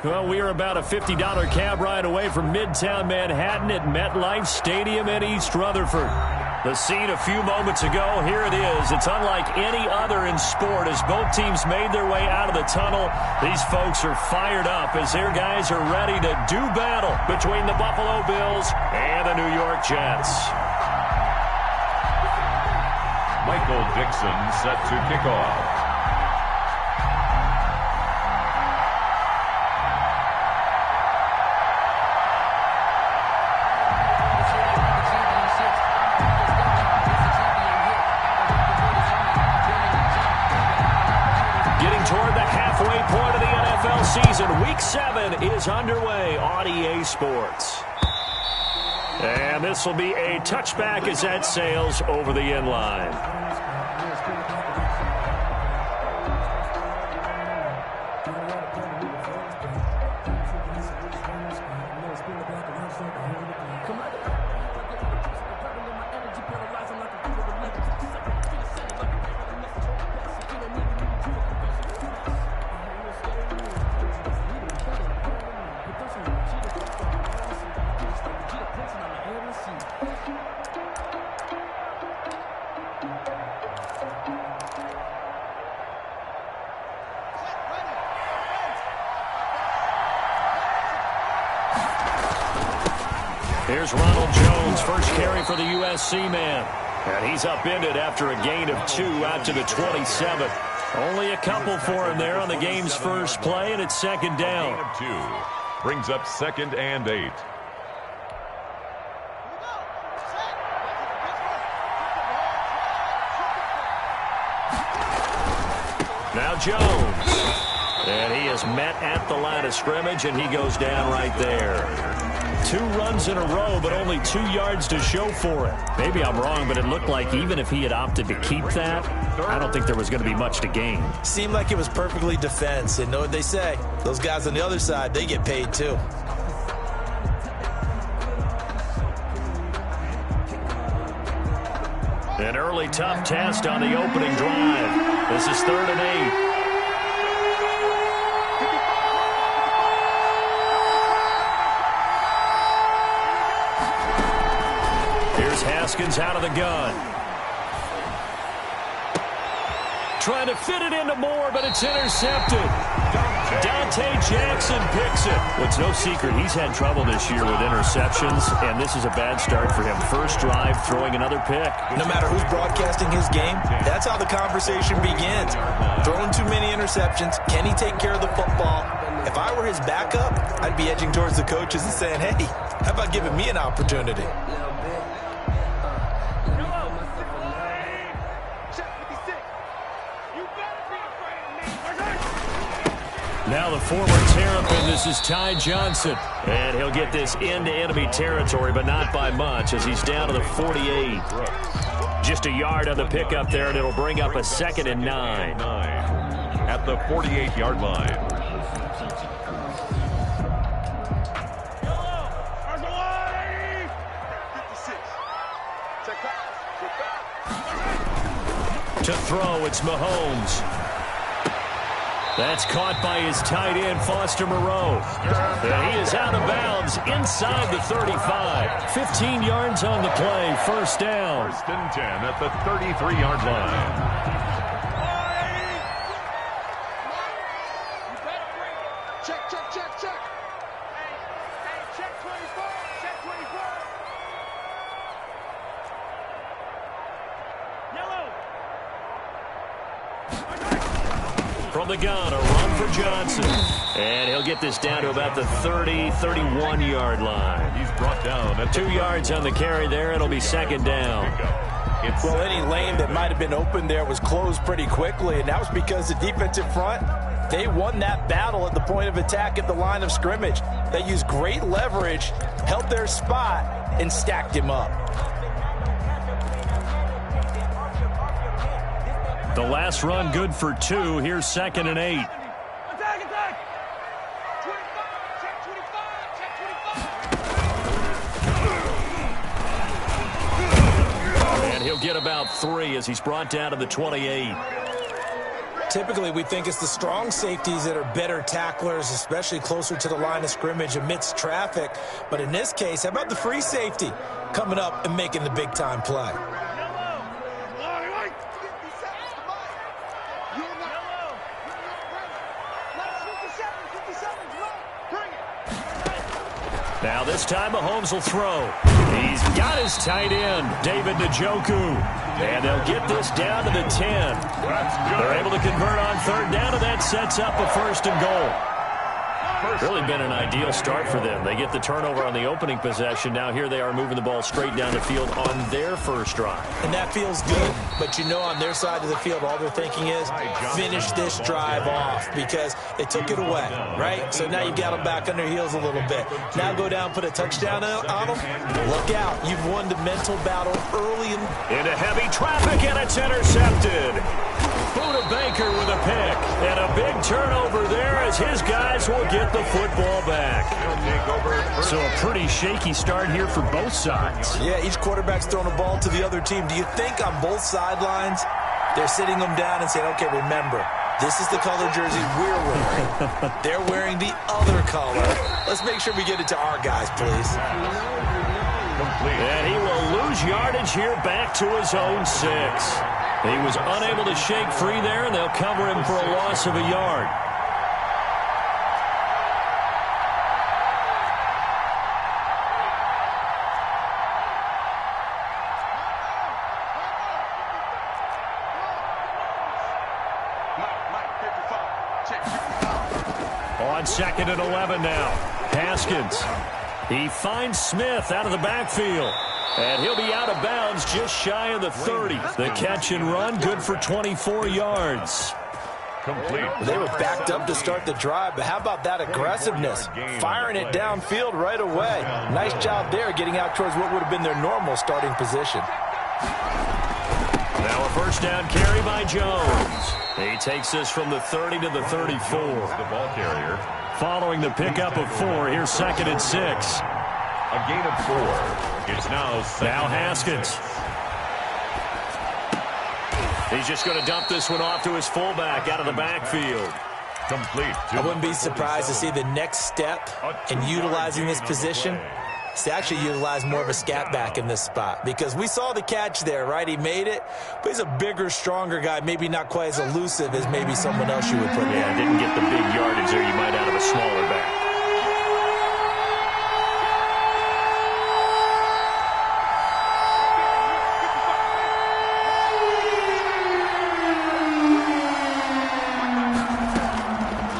Well, we are about a $50 cab ride away from Midtown Manhattan at MetLife Stadium in East Rutherford. The scene a few moments ago, here it is. It's unlike any other in sport as both teams made their way out of the tunnel. These folks are fired up as their guys are ready to do battle between the Buffalo Bills and the New York Jets. Michael Dixon set to kick off. Season Week 7 is underway on EA Sports. And this will be a touchback as that sails over the end line. Here's Ronald Jones, first carry for the USC man. And he's upended after a gain of 2 out to the 27. Only a couple for him there on the game's first play, and it's second down. A gain of 2 brings up 2nd and 8. Now Jones. And he is met at the line of scrimmage, and he goes down right there. 2 runs in a row, but only 2 yards to show for it. Maybe I'm wrong, but it looked like even if he had opted to keep that, I don't think there was going to be much to gain. Seemed like it was perfectly defense. And know what they say? Those guys on the other side, they get paid too. An early tough test on the opening drive. This is 3rd and 8. Haskins out of the gun. Trying to fit it into Moore, but it's intercepted. Dante Jackson picks it. Well, it's no secret he's had trouble this year with interceptions, and this is a bad start for him. First drive, throwing another pick. No matter who's broadcasting his game, that's how the conversation begins. Throwing too many interceptions. Can he take care of the football? If I were his backup, I'd be edging towards the coaches and saying, hey, how about giving me an opportunity? Now the former Terrapin, this is Ty Johnson. And he'll get this into enemy territory, but not by much as he's down to the 48. Just a yard on the pickup there, and it'll bring up a 2nd and 9. At the 48-yard line. To throw, it's Mahomes. That's caught by his tight end, Foster Moreau. And he is out of bounds inside the 35. 15 yards on the play, first down. 1st and 10 at the 33-yard line. Check. Hey, check 24. Check 24. Yellow. From the gun, a run for Johnson. And he'll get this down to about the 30, 31-yard line. He's brought down at 2 yards on the carry there. It'll be second down. Well, any lane that might have been open there was closed pretty quickly, and that was because the defensive front, they won that battle at the point of attack at the line of scrimmage. They used great leverage, held their spot, and stacked him up. The last run good for 2. Here's 2nd and 8. Attack. 25. Check 25. And he'll get about 3 as he's brought down to the 28. Typically, we think it's the strong safeties that are better tacklers, especially closer to the line of scrimmage amidst traffic. But in this case, how about the free safety coming up and making the big-time play? Now this time Mahomes will throw. He's got his tight end, David Njoku. And they'll get this down to the 10. They're able to convert on third down, and that sets up a 1st and goal. Really been an ideal start for them. They get the turnover on the opening possession. Now here they are moving the ball straight down the field on their first drive. And that feels good, but you know on their side of the field, all they're thinking is finish this drive off because they took it away, right? So now you've got them back on their heels a little bit. Now go down, put a touchdown on them. Look out. You've won the mental battle early. Into heavy traffic, and it's intercepted. Buda Baker with a pick, and a big turnover there as his guys will get the football back. So a pretty shaky start here for both sides. Yeah, each quarterback's throwing a ball to the other team. Do you think on both sidelines they're sitting them down and saying, okay, remember, this is the color jersey we're wearing. They're wearing the other color. Let's make sure we get it to our guys, please. And he will lose yardage here back to his own 6. He was unable to shake free there, and they'll cover him for a loss of a yard. On 2nd and 11 now. Haskins. He finds Smith out of the backfield. And he'll be out of bounds just shy of the 30. The catch and run, good for 24 yards. Complete. They were backed up to start the drive, but how about that aggressiveness? Firing it downfield right away. Nice job there getting out towards what would have been their normal starting position. Now a 1st down carry by Jones. He takes this from the 30 to the 34. The ball carrier. Following the pickup of 4, here's 2nd and 6. A gain of 4. It's now Haskins. He's just going to dump this one off to his fullback out of the backfield. Complete. I wouldn't be surprised to see the next step in utilizing this position. To actually utilize more of a scat back in this spot because we saw the catch there, right? He made it, but he's a bigger, stronger guy, maybe not quite as elusive as maybe someone else you would put in. Yeah, didn't get the big yardage there you might out of a smaller back.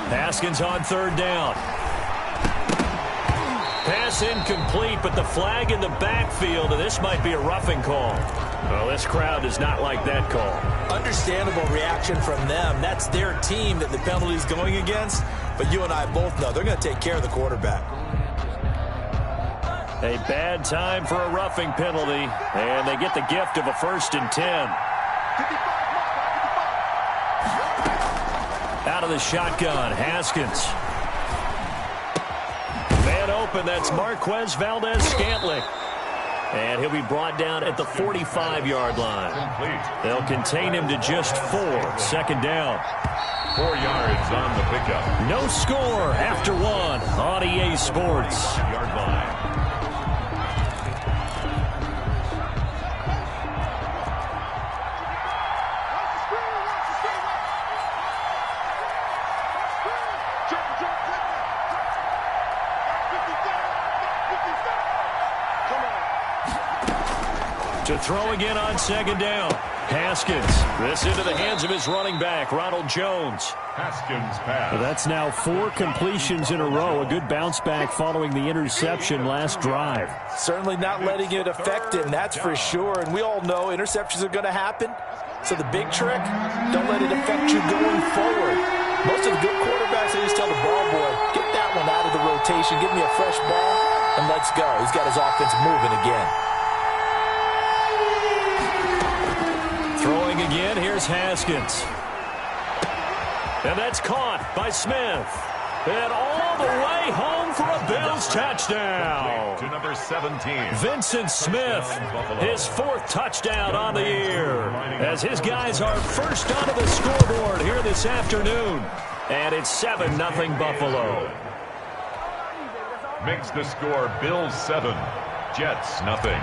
Haskins on 3rd down. Pass incomplete, but the flag in the backfield, and this might be a roughing call. Well, this crowd does not like that call. Understandable reaction from them. That's their team that the penalty's going against, but you and I both know they're going to take care of the quarterback. A bad time for a roughing penalty, and they get the gift of a 1st and 10. Out of the shotgun, Haskins. Man open, that's Marquez Valdez-Scantling. And he'll be brought down at the 45-yard line. They'll contain him to just 4. 2nd down. 4 yards on the pickup. No score after 1 on EA Sports. Yard line. To throw again on 2nd down. Haskins. This into the hands of his running back, Ronald Jones. Haskins pass. Well, that's now 4 completions in a row. A good bounce back following the interception last drive. Certainly not letting it affect him, that's for sure. And we all know interceptions are going to happen. So the big trick, don't let it affect you going forward. Most of the good quarterbacks, they just tell the ball boy, get that one out of the rotation, give me a fresh ball, and let's go. He's got his offense moving again. Throwing again, here's Haskins. And that's caught by Smith. And all the way home for a Bills touchdown. To number 17. Vincent Smith, his 4th touchdown on the year, as his guys are first onto the scoreboard here this afternoon. And it's 7-0 Buffalo. Makes the score Bills 7, Jets nothing.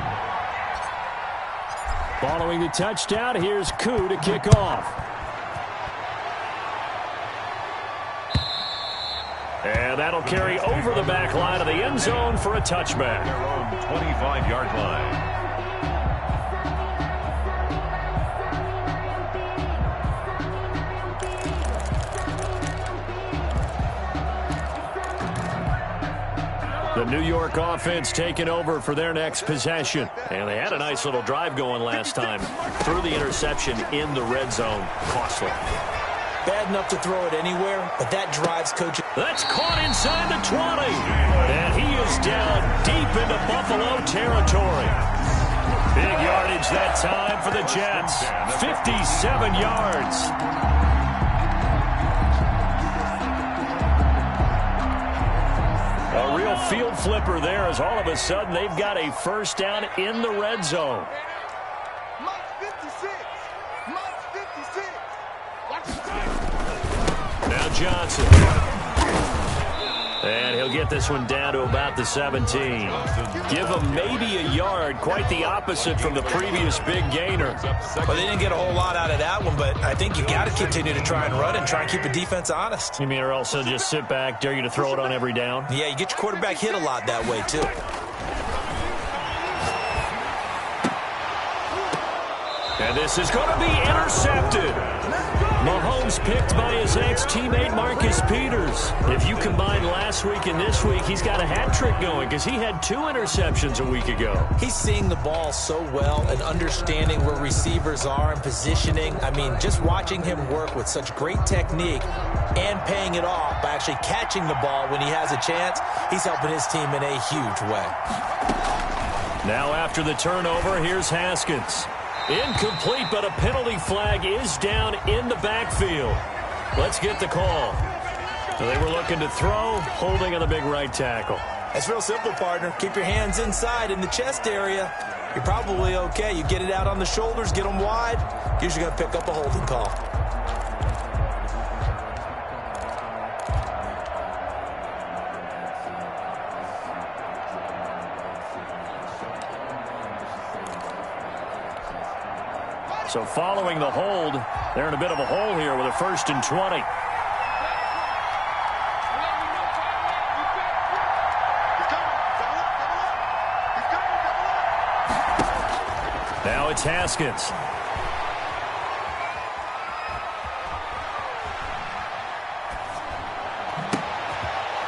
Following the touchdown, here's Koo to kick off. And that'll carry over the back line of the end zone for a touchback. Their own 25-yard line. The New York offense taking over for their next possession. And they had a nice little drive going last time. Threw the interception in the red zone. Costly. Bad enough to throw it anywhere, but that drives coaching. That's caught inside the 20. And he is down deep into Buffalo territory. Big yardage that time for the Jets. 57 yards. A real field flipper there, as all of a sudden they've got a first down in the red zone. Now Johnson. And he'll get this one down to about the 17. Give him maybe a yard, quite the opposite from the previous big gainer. Well, they didn't get a whole lot out of that one, but I think you got to continue to try and run and try and keep the defense honest. You mean, or else they'll just sit back, dare you to throw it on every down? Yeah, you get your quarterback hit a lot that way, too. And this is going to be intercepted. Mahomes picked by his ex-teammate Marcus Peters. If you combine last week and this week, he's got a hat trick going because he had 2 interceptions a week ago. He's seeing the ball so well and understanding where receivers are and positioning. I mean, just watching him work with such great technique and paying it off by actually catching the ball when he has a chance, he's helping his team in a huge way. Now after the turnover, here's Haskins. Incomplete, but a penalty flag is down in the backfield. Let's get the call. So they were looking to throw, holding on the big right tackle. It's real simple, partner. Keep your hands inside in the chest area. You're probably okay. You get it out on the shoulders, get them wide. Usually going to pick up a holding call. So following the hold, they're in a bit of a hole here with a 1st and 20. Now it's Haskins.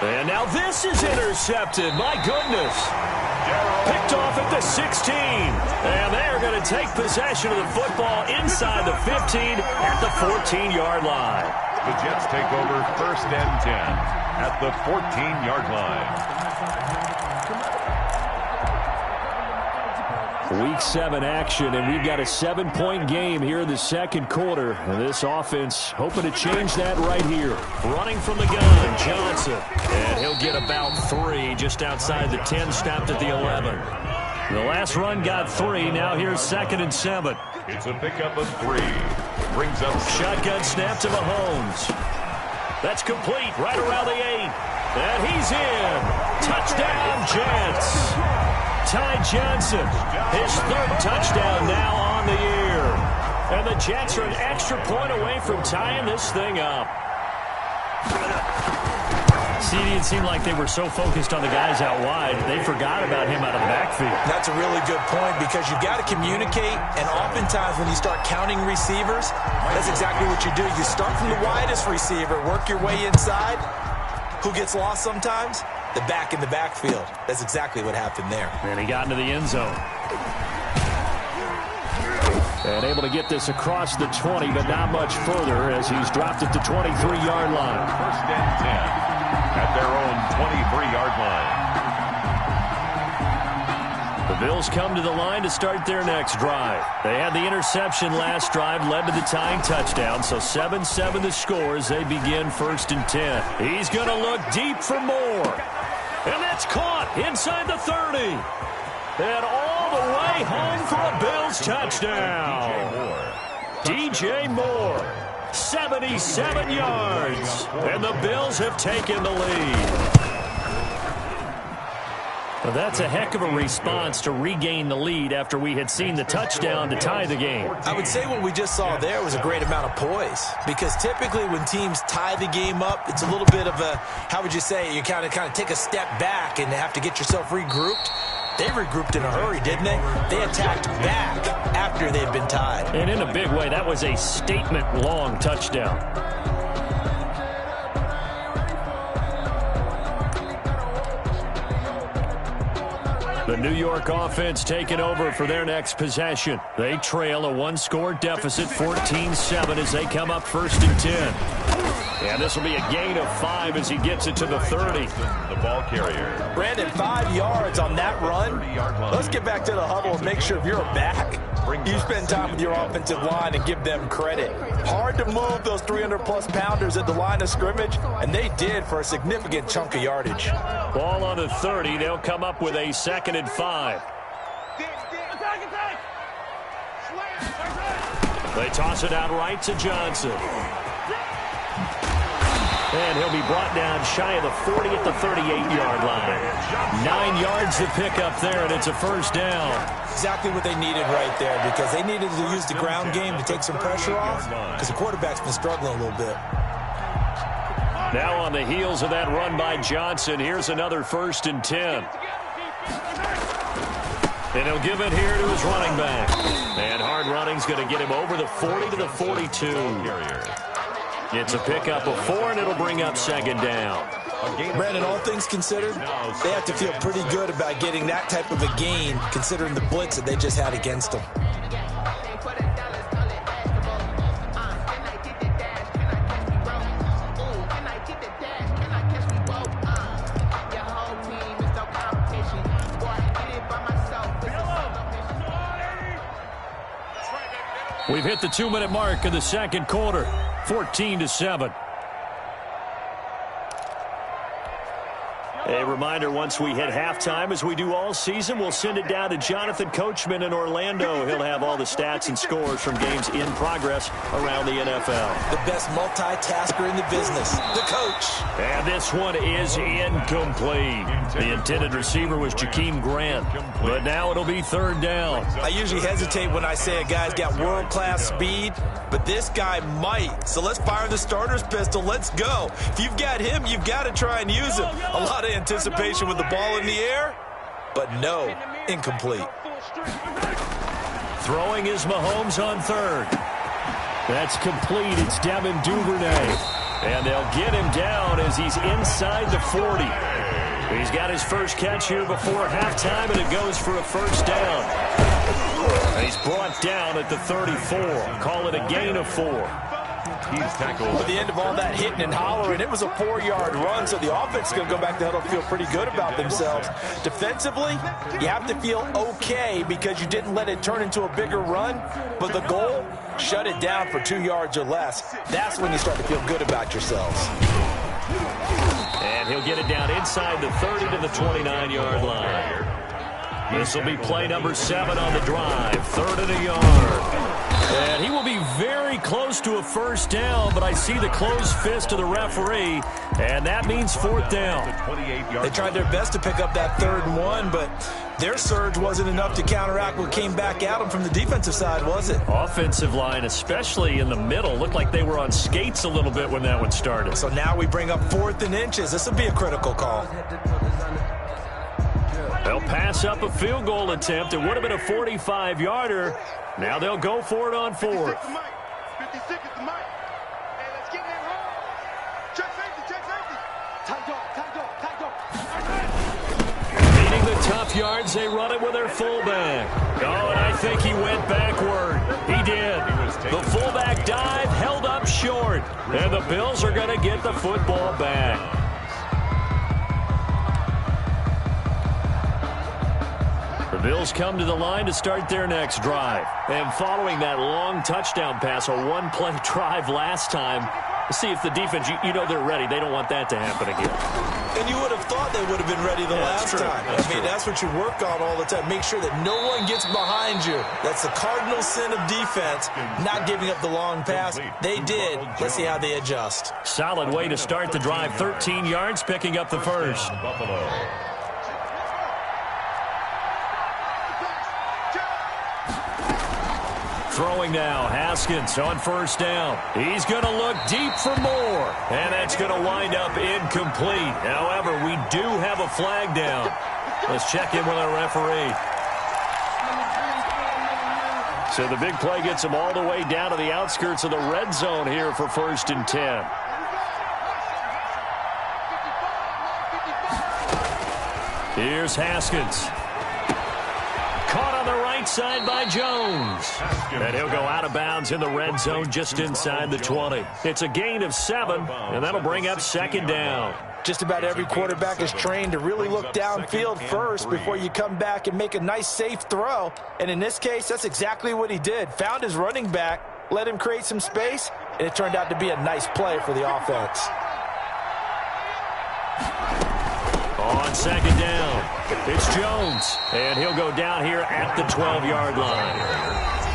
And now this is intercepted. My goodness. Picked off at the 16. And they're going to take possession of the football inside the 15 at the 14-yard line. The Jets take over 1st and 10 at the 14-yard line. Week 7 action, and we've got a 7-point game here in the second quarter. And this offense hoping to change that right here. Running from the gun, Johnson. And he'll get about 3 just outside the 10, stopped at the 11. The last run got 3. Now here's 2nd and 7. It's a pickup of 3. Brings up shotgun snap to Mahomes. That's complete right around the 8. And he's in. Touchdown, Jets. Ty Johnson, his 3rd touchdown now on the year. And the Jets are an extra point away from tying this thing up. See, it seemed like they were so focused on the guys out wide, they forgot about him out of the backfield. That's a really good point because you've got to communicate, and oftentimes when you start counting receivers, that's exactly what you do. You start from the widest receiver, work your way inside. Who gets lost sometimes? The back in the backfield. That's exactly what happened there. And he got into the end zone. And able to get this across the 20, but not much further as he's dropped it to 23-yard line. 1st and 10 at their own 23-yard line. The Bills come to the line to start their next drive. They had the interception last drive, led to the tying touchdown, so 7-7 the score as they begin 1st and 10. He's going to look deep for more. And that's caught inside the 30. And all the way home for a Bills touchdown. DJ Moore, 77 yards. And the Bills have taken the lead. Well, that's a heck of a response to regain the lead after we had seen the touchdown to tie the game. I would say what we just saw there was a great amount of poise, because typically when teams tie the game up, it's a little bit of a, how would you say, you kind of take a step back and have to get yourself regrouped. They regrouped in a hurry, didn't they? They attacked back after they'd been tied. And in a big way, that was a statement-long touchdown. The New York offense taking over for their next possession. They trail a one-score deficit, 14-7, as they come up 1st and 10. And this will be a gain of 5 as he gets it to the 30. The ball carrier. Brandon, 5 yards on that run. Let's get back to the huddle and make sure if you're a back, you spend time with your offensive line and give them credit. Hard to move those 300-plus pounders at the line of scrimmage, and they did for a significant chunk of yardage. Ball on the 30. They'll come up with a 2nd and 5. They toss it out right to Johnson. And he'll be brought down shy of the 40 at the 38-yard line. 9 yards to pick up there, and it's a 1st down. Exactly what they needed right there, because they needed to use the ground game to take some pressure off, because the quarterback's been struggling a little bit. Now on the heels of that run by Johnson, here's another 1st and 10. And he'll give it here to his running back. And hard running's going to get him over the 40 to the 42. It's a pickup of 4, and it'll bring up 2nd down. Brandon, all things considered, they have to feel pretty good about getting that type of a gain, considering the blitz that they just had against them. We've hit the 2-minute mark of the 2nd quarter, 14-7. A reminder, once we hit halftime, as we do all season, we'll send it down to Jonathan Coachman in Orlando. He'll have all the stats and scores from games in progress around the NFL. The best multitasker in the business, the coach. And this one is incomplete. The intended receiver was Jakeem Grant, but now it'll be 3rd down. I usually hesitate when I say a guy's got world-class speed, but this guy might. So let's fire the starter's pistol. Let's go. If you've got him, you've got to try and use him. A lot of anticipation with the ball in the air, but no, incomplete. Throwing is Mahomes on 3rd. That's complete. It's Devin Duvernay. And they'll get him down as he's inside the 40. He's got his first catch here before halftime, and it goes for a 1st down. And he's brought down at the 34. Call it a gain of 4. He's tackled. At the end of all that hitting and hollering, it was a 4-yard run, so the offense is going to go back to huddle, feel pretty good about themselves. Defensively, you have to feel okay because you didn't let it turn into a bigger run, but the goal, shut it down for 2 yards or less. That's when you start to feel good about yourselves. And he'll get it down inside the 30 to the 29-yard line. This will be play number 7 on the drive. 3rd and a yard. And he will be very close to a 1st down, but I see the closed fist of the referee, and that means 4th down. They tried their best to pick up that 3rd and 1, but their surge wasn't enough to counteract what came back at them from the defensive side, was it? Offensive line, especially in the middle, looked like they were on skates a little bit when that one started. So now we bring up 4th and inches. This will be a critical call. They'll pass up a field goal attempt. It would have been a 45-yarder. Now they'll go for it on 4th. 56 is the mic. Hey, let's get in there wrong. Check safety. Tight dog. Beating the tough yards, they run it with their fullback. Oh, and I think he went backward. He did. The fullback dive held up short. And the Bills are going to get the football back. Bills come to the line to start their next drive. And following that long touchdown pass, a one-play drive last time, see if the defense, you know they're ready. They don't want that to happen again. And you would have thought they would have been ready the last time. That's what you work on all the time. Make sure that no one gets behind you. That's the cardinal sin of defense, not giving up the long pass. They did. Let's see how they adjust. Solid way to start the drive. 13 yards, picking up the first. Buffalo. Throwing now, Haskins on first down. He's going to look deep for more, and that's going to wind up incomplete. However, we do have a flag down. Let's check in with our referee. So the big play gets him all the way down to the outskirts of the red zone here for 1st and 10. Here's Haskins. Caught on the right side by Jones. And he'll go out of bounds in the red zone just inside the 20. It's a gain of 7, and that'll bring up 2nd down. Just about every quarterback is trained to really look downfield first before you come back and make a nice, safe throw. And in this case, that's exactly what he did. Found his running back, let him create some space, and it turned out to be a nice play for the offense. On 2nd down, it's Jones, and he'll go down here at the 12-yard line.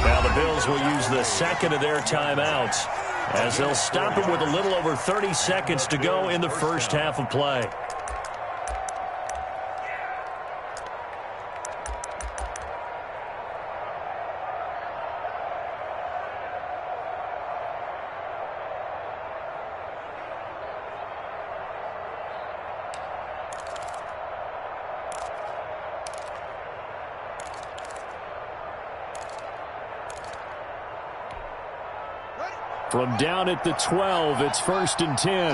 Now the Bills will use the second of their timeouts as they'll stop him with a little over 30 seconds to go in the first half of play. From down at the 12, it's 1st and 10.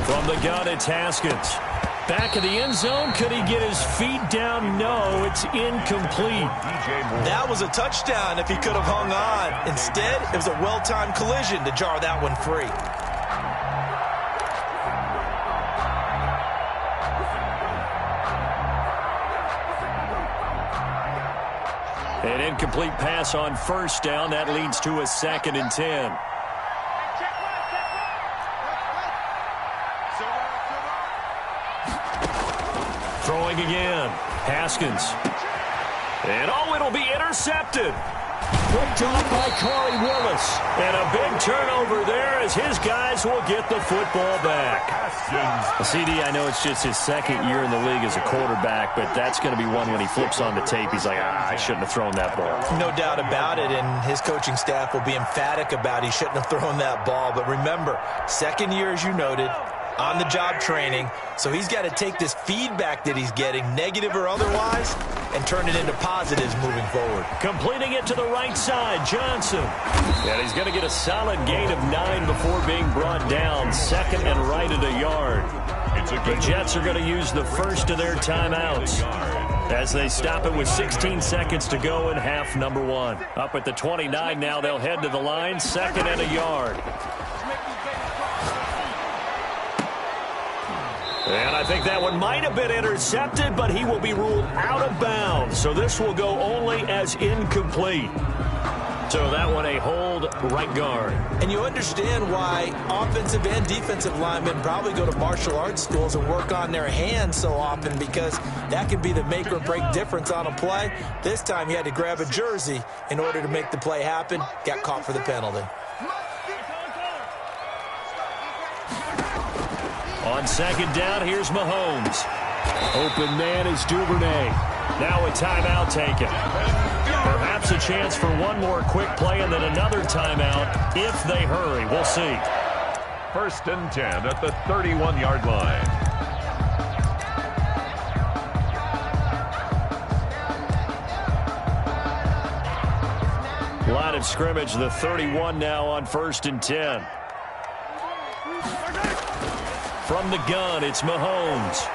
From the gun, it's Haskins. Back of the end zone. Could he get his feet down? No, it's incomplete. That was a touchdown if he could have hung on. Instead, it was a well-timed collision to jar that one free. An incomplete pass on first down. That leads to a 2nd and 10. Throwing again. Haskins. And it'll be intercepted. Picked off by Corey Willis. And a big turnover there as his guys will get the football back. CD, I know it's just his 2nd year in the league as a quarterback, but that's going to be one when he flips on the tape, he's like, I shouldn't have thrown that ball. No doubt about it, and his coaching staff will be emphatic about he shouldn't have thrown that ball. But remember, 2nd year, as you noted, on-the-job training, so he's got to take this feedback that he's getting, negative or otherwise, and turn it into positives moving forward. Completing it to the right side, Johnson. And he's going to get a solid gain of 9 before being brought down. 2nd and right at a yard. The Jets are going to use the first of their timeouts as they stop it with 16 seconds to go in half number 1. Up at the 29 now, they'll head to the line, 2nd and a yard. And I think that one might have been intercepted, but he will be ruled out of bounds. So this will go only as incomplete. So that one a hold right guard. And you understand why offensive and defensive linemen probably go to martial arts schools and work on their hands so often, because that can be the make or break difference on a play. This time he had to grab a jersey in order to make the play happen. Got caught for the penalty. On 2nd down, here's Mahomes. Open man is Duvernay. Now a timeout taken. Perhaps a chance for one more quick play and then another timeout if they hurry. We'll see. 1st and 10 at the 31-yard line. Line of scrimmage, the 31 now on 1st and 10. From the gun, it's Mahomes.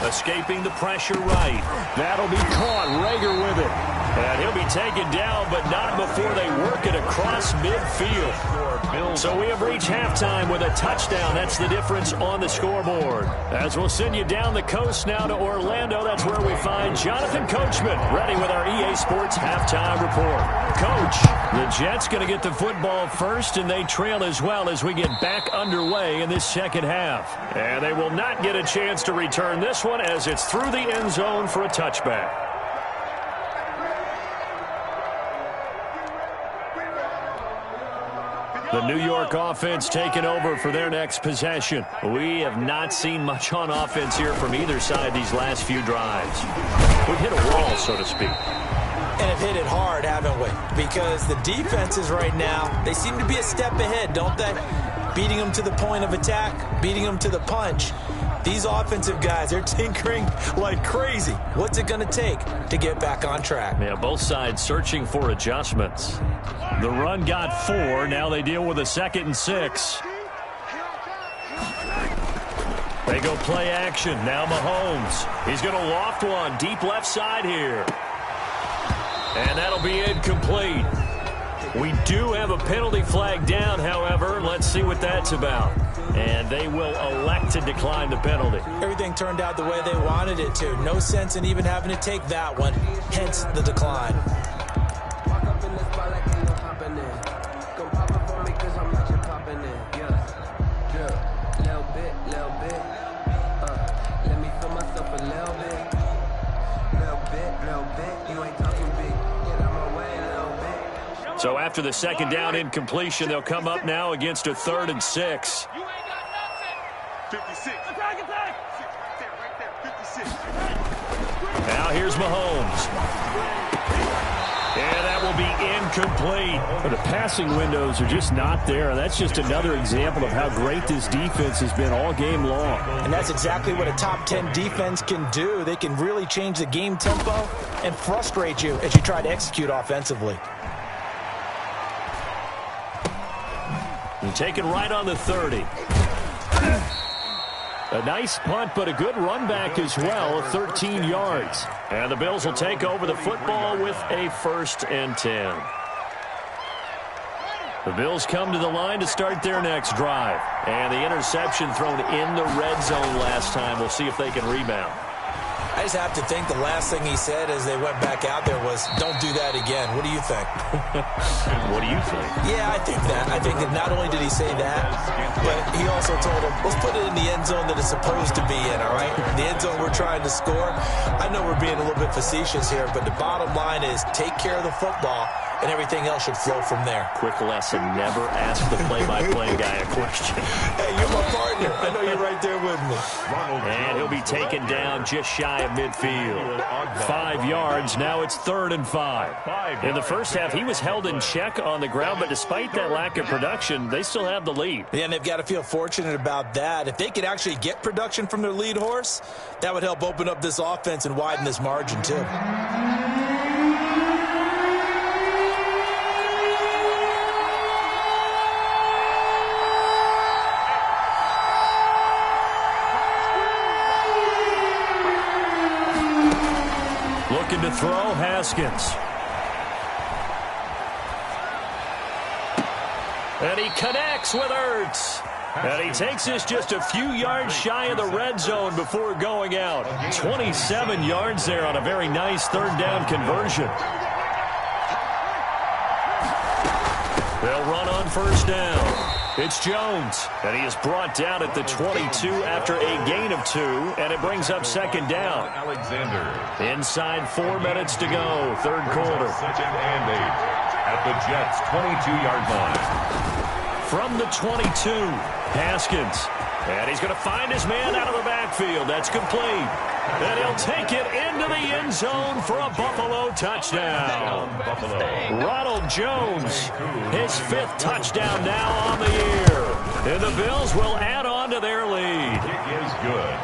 Escaping the pressure right. That'll be caught. Rager with it. And he'll be taken down, but not before they work it across midfield. So we have reached halftime with a touchdown. That's the difference on the scoreboard. As we'll send you down the coast now to Orlando, that's where we find Jonathan Coachman ready with our EA Sports halftime report. Coach, the Jets going to get the football first, and they trail as well as we get back underway in this second half. And they will not get a chance to return this one as it's through the end zone for a touchback. The New York offense taking over for their next possession. We have not seen much on offense here from either side these last few drives. We've hit a wall, so to speak. And have hit it hard, haven't we? Because the defenses right now, they seem to be a step ahead, don't they? Beating them to the point of attack, beating them to the punch. These offensive guys, they're tinkering like crazy. What's it going to take to get back on track? Yeah, both sides searching for adjustments. The run got 4. Now they deal with a 2nd and 6. They go play action. Now Mahomes. He's going to loft one deep left side here. And that'll be incomplete. We do have a penalty flag down, however. Let's see what that's about. And they will elect to decline the penalty. Everything turned out the way they wanted it to. No sense in even having to take that one. Hence the decline. So after the second down incompletion, they'll come up now against a 3rd and 6. 56. Now here's Mahomes. And that will be incomplete. The passing windows are just not there. That's just another example of how great this defense has been all game long. And that's exactly what a top 10 defense can do. They can really change the game tempo and frustrate you as you try to execute offensively. And taken right on the 30. A nice punt, but a good run back as well, 13 yards. And the Bills will take over the football with a 1st and 10. The Bills come to the line to start their next drive. And the interception thrown in the red zone last time. We'll see if they can rebound. I just have to think the last thing he said as they went back out there was, don't do that again. What do you think? What do you think? Yeah, I think that. I think that not only did he say that, but he also told him, let's put it in the end zone that it's supposed to be in, all right? The end zone we're trying to score. I know we're being a little bit facetious here, but the bottom line is take care of the football, and everything else should flow from there. Quick lesson, never ask the play-by-play guy a question. Hey, you're my partner. I know you're right there with me. And he'll be taken down just shy of midfield. 5 yards, now it's 3rd and 5. In the first half, he was held in check on the ground, but despite that lack of production, they still have the lead. Yeah, and they've got to feel fortunate about that. If they could actually get production from their lead horse, that would help open up this offense and widen this margin, too. Looking to throw, Haskins. And he connects with Ertz. And he takes us just a few yards shy of the red zone before going out. 27 yards there on a very nice 3rd down conversion. They'll run on 1st down. It's Jones, and he is brought down at the 22 after a gain of 2, and it brings up 2nd down. Alexander. Inside 4 minutes to go, 3rd quarter. 2nd and 8 at the Jets' 22-yard line. From the 22, Haskins. And he's going to find his man out of the backfield. That's complete. And he'll take it into the end zone for a Buffalo touchdown. Ronald Jones, his 5th touchdown now on the year. And the Bills will add on to their lead. It is good.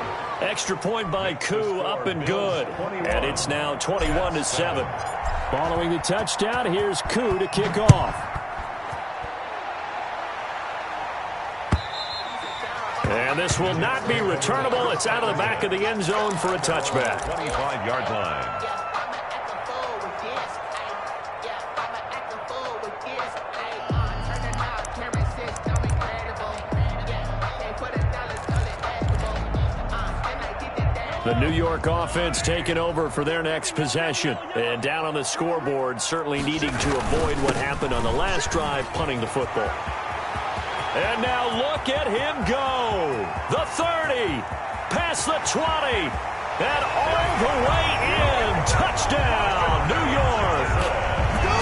Extra point by Koo, up and good. And it's now 21-7. Following the touchdown, here's Koo to kick off. And this will not be returnable. It's out of the back of the end zone for a touchback. 25-yard line. The New York offense taking over for their next possession. And down on the scoreboard, certainly needing to avoid what happened on the last drive, punting the football. And now look at him go. The 30, past the 20, and all the way in. Touchdown, New York.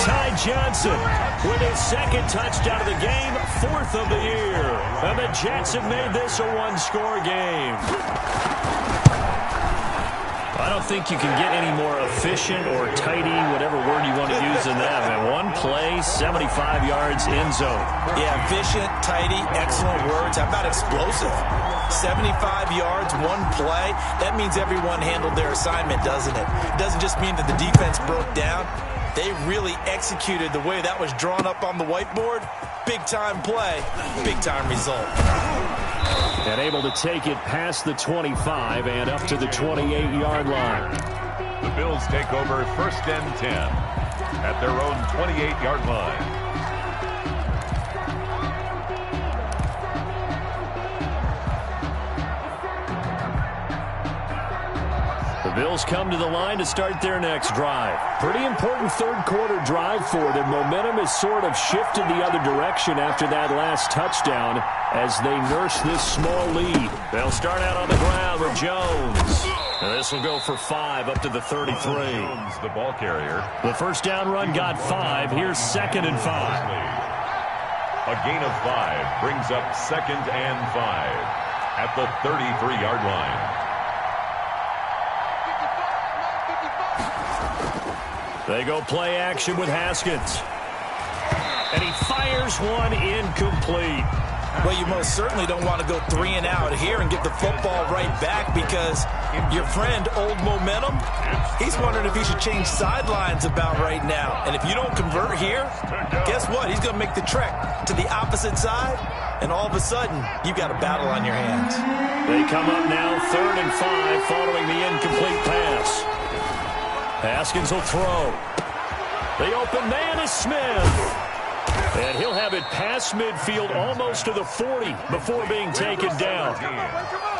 Ty Johnson with his second touchdown of the game, 4th of the year. And the Jets have made this a one-score game. I don't think you can get any more efficient or tidy, whatever word you want to use in that. Man, one play, 75 yards, end zone. Yeah, efficient, tidy, excellent words. How about explosive? 75 yards, one play. That means everyone handled their assignment, doesn't it? It doesn't just mean that the defense broke down. They really executed the way that was drawn up on the whiteboard. Big-time play, big-time result. And able to take it past the 25 and up to the 28-yard line. The Bills take over 1st and 10 at their own 28-yard line. The Bills come to the line to start their next drive. Pretty important third-quarter drive for them. Momentum has sort of shifted the other direction after that last touchdown as they nurse this small lead. They'll start out on the ground with Jones. And this will go for 5 up to the 33. Jones, the ball carrier. The first down run got 5. Here's 2nd and 5. A gain of 5 brings up 2nd and 5 at the 33-yard line. They go play action with Haskins. And he fires one incomplete. Well, you most certainly don't want to go 3 and out here and get the football right back because your friend, Old Momentum, he's wondering if he should change sidelines about right now. And if you don't convert here, guess what? He's going to make the trek to the opposite side, and all of a sudden, you've got a battle on your hands. They come up now 3rd and 5 following the incomplete pass. Haskins will throw. The open man is Smith. And he'll have it past midfield almost to the 40 before being taken down.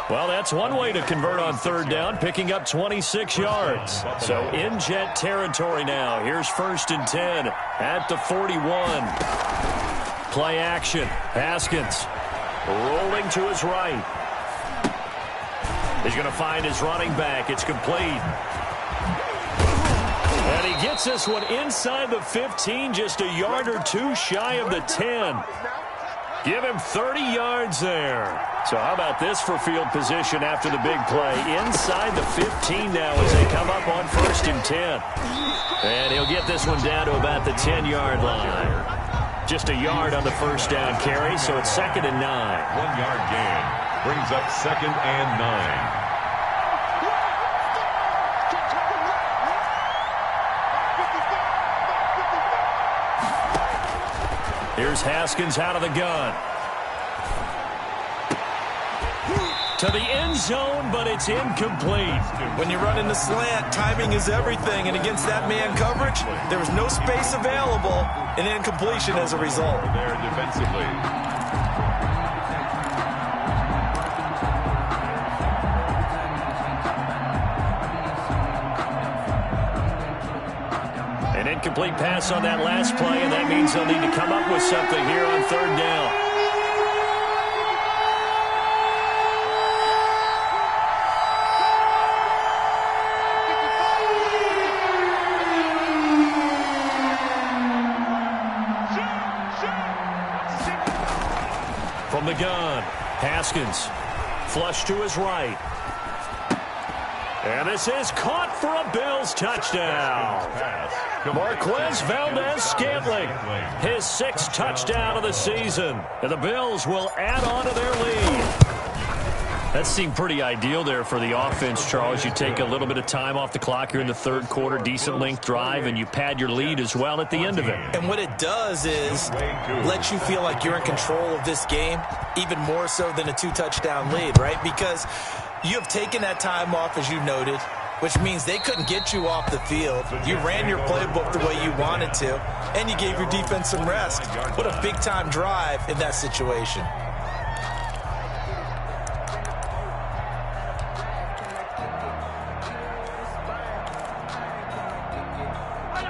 Well, that's one way to convert on 3rd down, picking up 26 yards. So in Jet territory now. Here's 1st and 10 at the 41. Play action. Haskins rolling to his right. He's going to find his running back. It's complete. And he gets this one inside the 15, just a yard or 2 shy of the 10. Give him 30 yards there. So how about this for field position after the big play? Inside the 15 now as they come up on 1st and 10. And he'll get this one down to about the 10-yard line. Just a yard on the first down carry, so it's 2nd and 9. 1-yard gain brings up 2nd and 9. Here's Haskins out of the gun. To the end zone, but it's incomplete. When you're running the slant, timing is everything. And against that man coverage, there was no space available. An incompletion as a result. There defensively. An incomplete pass on that last play, and that means they'll need to come up with something here on 3rd down. From the gun, Haskins, flush to his right. And this is caught for a Bills touchdown. Marquez Valdez-Scantling, his 6th touchdown of the season. And the Bills will add on to their lead. That seemed pretty ideal there for the offense, Charles. You take a little bit of time off the clock here in the third quarter, decent length drive, and you pad your lead as well at the end of it. And what it does is let you feel like you're in control of this game, even more so than a 2-touchdown lead, right? Because you have taken that time off, as you noted, which means they couldn't get you off the field. You ran your playbook the way you wanted to, and you gave your defense some rest. What a big-time drive in that situation.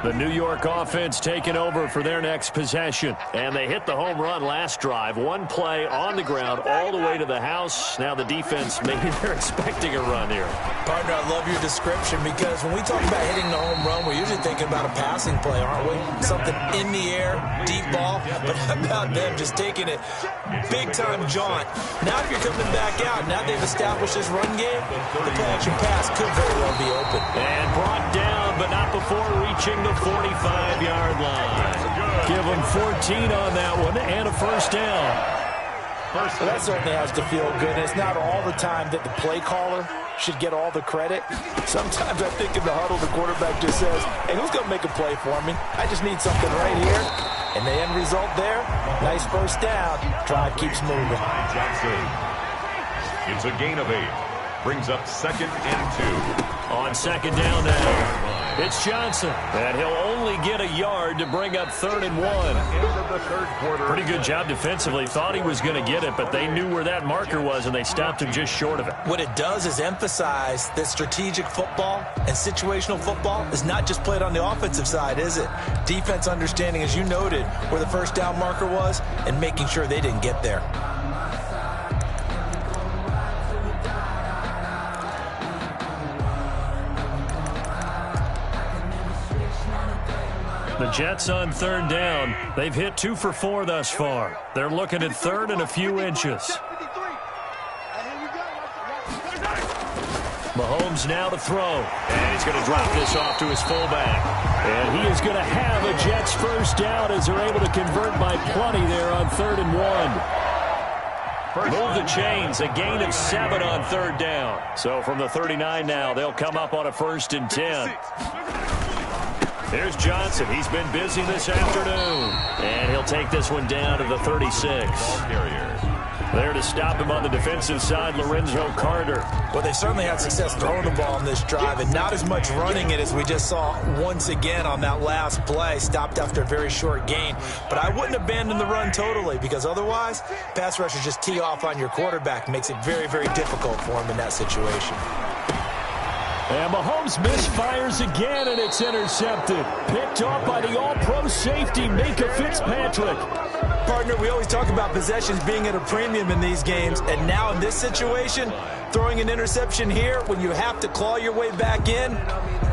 The New York offense taking over for their next possession. And they hit the home run last drive. One play on the ground all the way to the house. Now the defense, maybe they're expecting a run here. Partner, I love your description because when we talk about hitting the home run, we're usually thinking about a passing play, aren't we? Something in the air, deep ball. But how about them just taking it big-time jaunt? Now if you're coming back out, now they've established this run game, the play-action pass could very well be open. And brought down, but not before reaching the 45-yard line. Give them 14 on that one and a first down. Well, that certainly has to feel good. And it's not all the time that the play caller should get all the credit. Sometimes I think in the huddle, the quarterback just says, hey, who's going to make a play for me? I just need something right here. And the end result there, nice first down. Drive keeps moving. Johnson. It's a gain of 8. Brings up 2nd and 2. On 2nd down now. It's Johnson, and he'll only get a yard to bring up 3rd and 1. Pretty good job defensively. Thought he was going to get it, but they knew where that marker was, and they stopped him just short of it. What it does is emphasize that strategic football and situational football is not just played on the offensive side, is it? Defense understanding, as you noted, where the first down marker was and making sure they didn't get there. The Jets on 3rd down. They've hit 2 for 4 thus far. They're looking at 3rd and a few inches. Mahomes now to throw. And he's going to drop this off to his fullback. And he is going to have a Jets first down as they're able to convert by plenty there on 3rd and 1. Move the chains, a gain of 7 on 3rd down. So from the 39 now, they'll come up on a 1st and 10. Here's Johnson. He's been busy this afternoon. And he'll take this one down to the 36. There to stop him on the defensive side, Lorenzo Carter. Well, they certainly had success throwing the ball on this drive, and not as much running it as we just saw once again on that last play. Stopped after a very short gain. But I wouldn't abandon the run totally, because otherwise, pass rushers just tee off on your quarterback. Makes it very, very difficult for him in that situation. And Mahomes misfires again, and it's intercepted. Picked off by the all-pro safety, Minka Fitzpatrick. Partner, we always talk about possessions being at a premium in these games, and now in this situation, throwing an interception here when you have to claw your way back in,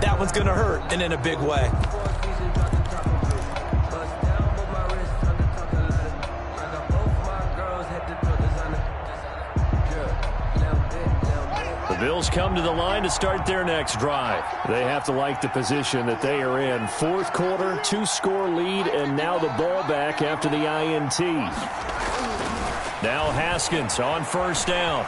that one's going to hurt, and in a big way. The Bills come to the line to start their next drive. They have to like the position that they are in. 4th quarter, 2-score lead, and now the ball back after the INT. Now Haskins on 1st down.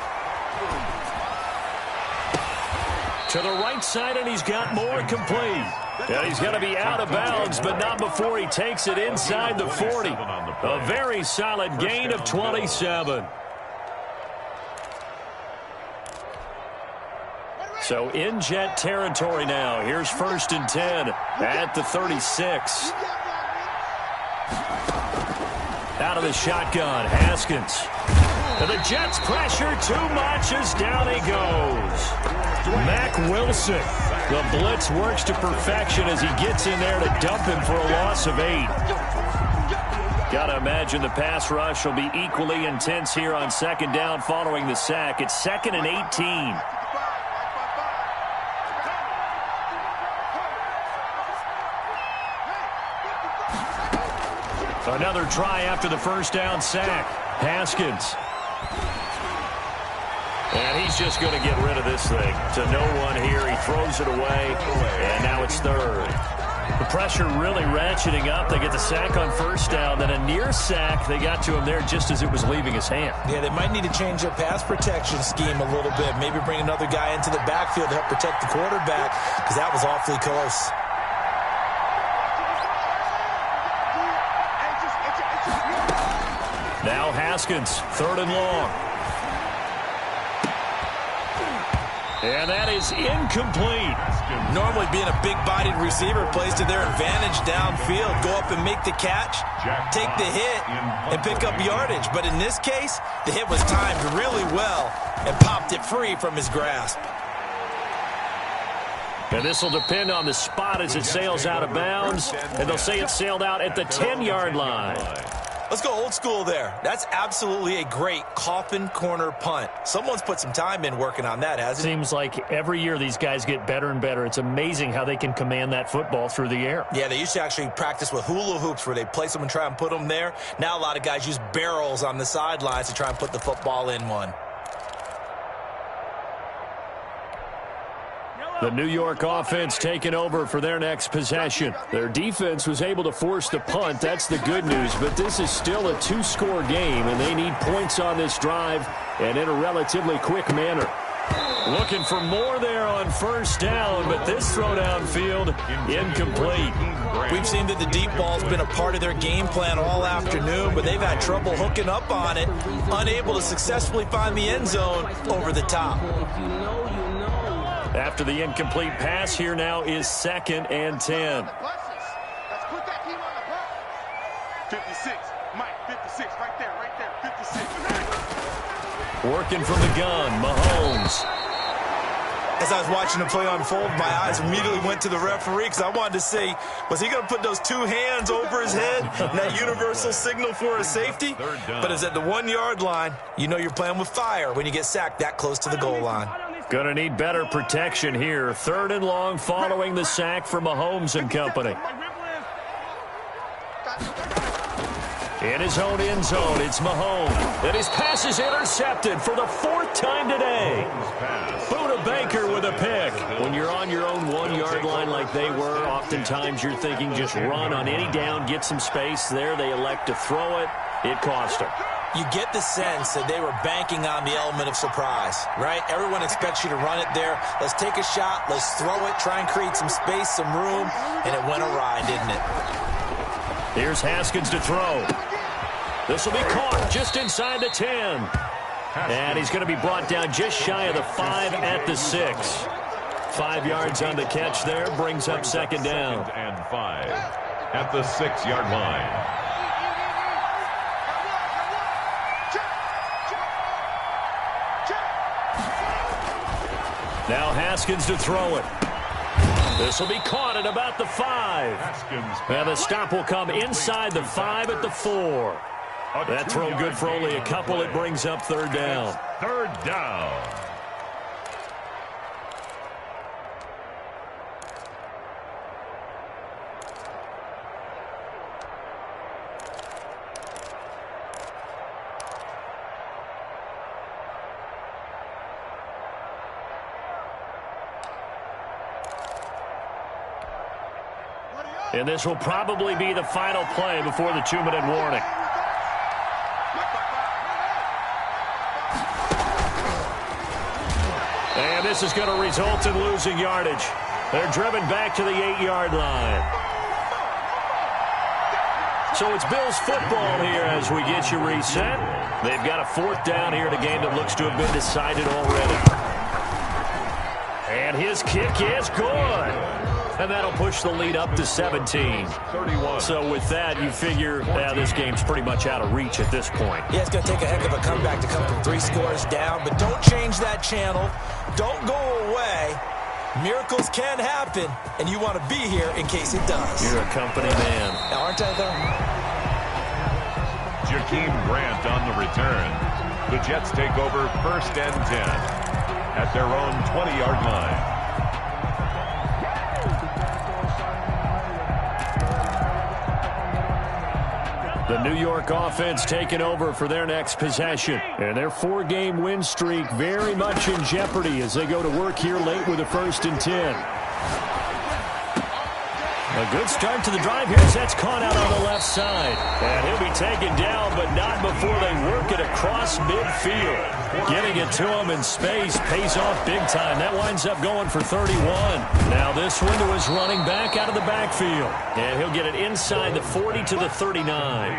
To the right side, and he's got more complete. And he's going to be out of bounds, but not before he takes it inside the 40. A very solid gain of 27. So in Jet territory now. Here's 1st and 10 at the 36. Out of the shotgun, Haskins. And the Jets pressure too much as down he goes. Mack Wilson. The blitz works to perfection as he gets in there to dump him for a loss of 8. Got to imagine the pass rush will be equally intense here on 2nd down following the sack. It's 2nd and 18. Another try after the 1st down sack. Haskins. And he's just going to get rid of this thing to no one here. He throws it away, and now it's 3rd. The pressure really ratcheting up. They get the sack on first down, then a near sack. They got to him there just as it was leaving his hand. Yeah, they might need to change their pass protection scheme a little bit. Maybe bring another guy into the backfield to help protect the quarterback, because that was awfully close. Now Haskins, 3rd and long. And that is incomplete. Normally being a big-bodied receiver plays to their advantage downfield. Go up and make the catch, take the hit, and pick up yardage. But in this case, the hit was timed really well and popped it free from his grasp. And this will depend on the spot as it sails out of bounds. And they'll say it sailed out at the 10-yard line. Let's go old school there. That's absolutely a great coffin corner punt. Someone's put some time in working on that, hasn't it? Seems like every year these guys get better and better. It's amazing how they can command that football through the air. Yeah, they used to actually practice with hula hoops where they place them and try and put them there. Now a lot of guys use barrels on the sidelines to try and put the football in one. The New York offense taking over for their next possession. Their defense was able to force the punt. That's the good news. But this is still a 2-score game, and they need points on this drive and in a relatively quick manner. Looking for more there on first down, but this throw downfield incomplete. We've seen that the deep ball's been a part of their game plan all afternoon, but they've had trouble hooking up on it, unable to successfully find the end zone over the top. After the incomplete pass, here now is 2nd and 10. Let's put that team on the bus. 56, Mike, 56, right there, 56. Working from the gun, Mahomes. As I was watching the play unfold, my eyes immediately went to the referee because I wanted to see, was he going to put those 2 hands over his head and that universal signal for a safety? But it's at the 1-yard line. You know you're playing with fire when you get sacked that close to the goal line. Going to need better protection here. 3rd and long following the sack for Mahomes and company. In his own end zone, it's Mahomes. And his pass is intercepted for the 4th time today. Buda Baker with a pick. When you're on your own 1-yard line like they were, oftentimes you're thinking just run on any down, get some space. There they elect to throw it. It cost them. You get the sense that they were banking on the element of surprise, right? Everyone expects you to run it there. Let's take a shot. Let's throw it. Try and create some space, some room. And it went awry, didn't it? Here's Haskins to throw. This will be caught just inside the 10. And he's going to be brought down just shy of the 5 at the 6. 5 yards on the catch there. Brings up 2nd down. 2nd and 5 at the 6-yard line. Now Haskins to throw it. This will be caught at about the 5. And the stop will come inside the 5 at the 4. That throw good for only a couple. It brings up 3rd down. 3rd down. And this will probably be the final play before the 2-minute warning. And this is going to result in losing yardage. They're driven back to the 8-yard line. So it's Bills football here as we get you reset. They've got a 4th down here in a game that looks to have been decided already. And his kick is good. And that'll push the lead up to 17. 31. So with that, you figure this game's pretty much out of reach at this point. Yeah, it's going to take a heck of a comeback to come from 3 scores down. But don't change that channel. Don't go away. Miracles can happen, and you want to be here in case it does. You're a company man. Aren't I, though? Jakeem Grant on the return. The Jets take over 1st and 10 at their own 20-yard line. The New York offense taking over for their next possession. And their 4-game win streak very much in jeopardy as they go to work here late with a 1st and 10. A good start to the drive here as that's caught out on the left side. And he'll be taken down, but not before they work it across midfield. Getting it to him in space pays off big time. That winds up going for 31. Now this one to his running back out of the backfield. And he'll get it inside the 40 to the 39.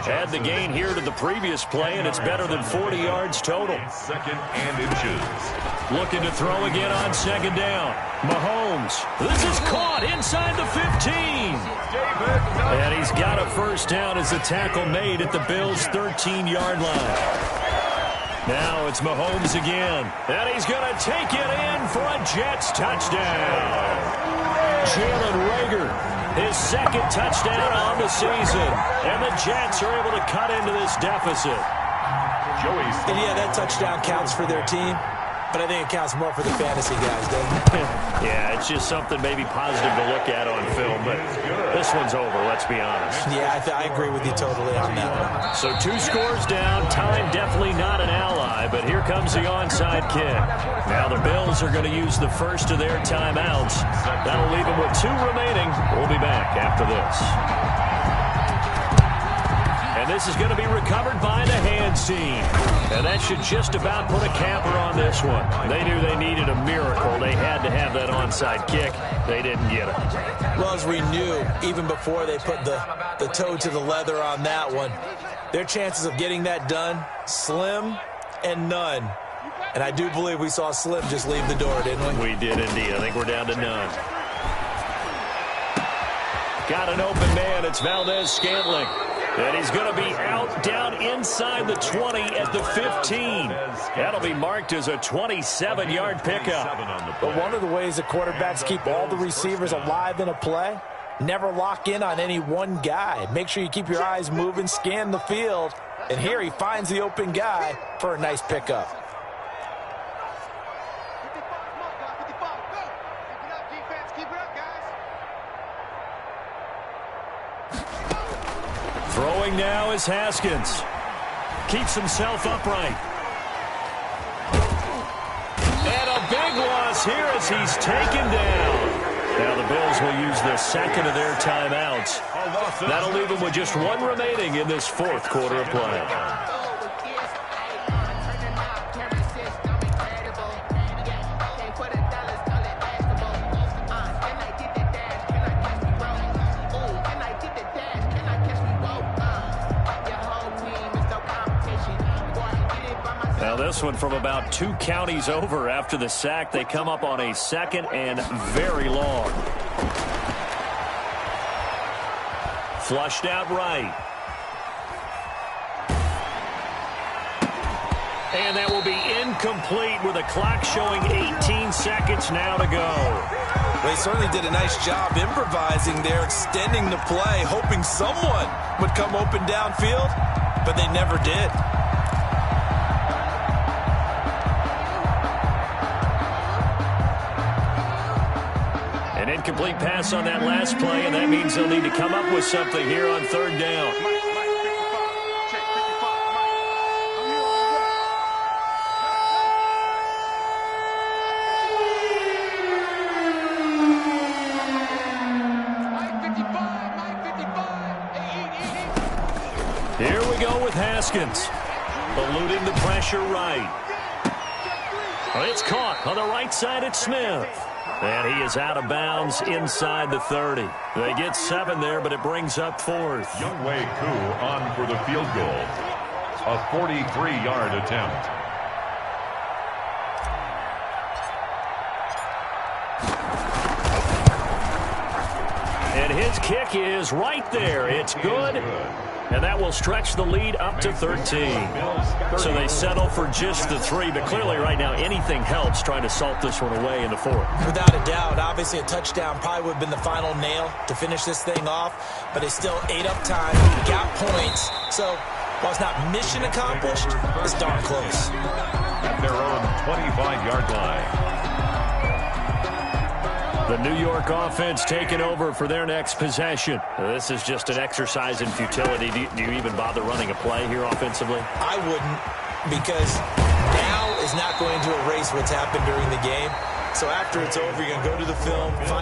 Add the gain here to the previous play, and it's better than 40 yards total. Second and inches. Looking to throw again on second down. Mahomes. This is caught inside the 15. And he's got a first down as the tackle made at the Bills' 13-yard line. Now it's Mahomes again. And he's going to take it in for a Jets touchdown. Jalen Reagor, his second touchdown on the season. And the Jets are able to cut into this deficit. And yeah, that touchdown counts for their team. But I think it counts more for the fantasy guys, doesn't it? Yeah, it's just something maybe positive to look at on film, but this one's over, let's be honest. Yeah, I agree with you totally on that one. So 2 scores down, time definitely not an ally, but here comes the onside kick. Now the Bills are going to use the first of their timeouts. That'll leave them with 2 remaining. We'll be back after this. And this is going to be recovered by the hands team. And that should just about put a capper on this one. They knew they needed a miracle. They had to have that onside kick. They didn't get it. Well, as we knew, even before they put the toe to the leather on that one, their chances of getting that done, slim and none. And I do believe we saw Slim just leave the door, didn't we? We did indeed. I think we're down to none. Got an open man. It's Valdez-Scantling. And he's going to be out down inside the 20 at the 15. That'll be marked as a 27-yard pickup. But one of the ways the quarterbacks keep all the receivers alive in a play, never lock in on any one guy. Make sure you keep your eyes moving, scan the field. And here he finds the open guy for a nice pickup. Throwing now is Haskins. Keeps himself upright. And a big loss here as he's taken down. Now the Bills will use the second of their timeouts. That'll leave them with just 1 remaining in this 4th quarter of play. Now this one from about 2 counties over after the sack. They come up on a 2nd and very long. Flushed out right. And that will be incomplete with a clock showing 18 seconds now to go. They certainly did a nice job improvising there, extending the play, hoping someone would come open downfield, but they never did. An incomplete pass on that last play, and that means they'll need to come up with something here on 3rd down. Here we go with Haskins. Eluding the pressure right. It's caught on the right side at Smith. And he is out of bounds inside the 30. They get 7 there, but it brings up 4th. Younghoe Koo on for the field goal. A 43-yard attempt. And his kick is right there. It's good. And that will stretch the lead up to 13. So they settle for just the 3. But clearly right now anything helps trying to salt this one away in the 4th. Without a doubt. Obviously a touchdown probably would have been the final nail to finish this thing off. But they still ate up time, got points. So while it's not mission accomplished, it's darn close. At their own 25-yard line. The New York offense taking over for their next possession. This is just an exercise in futility. Do you even bother running a play here offensively? I wouldn't, because now is not going to erase what's happened during the game. So after it's over, you're going to go to the film, find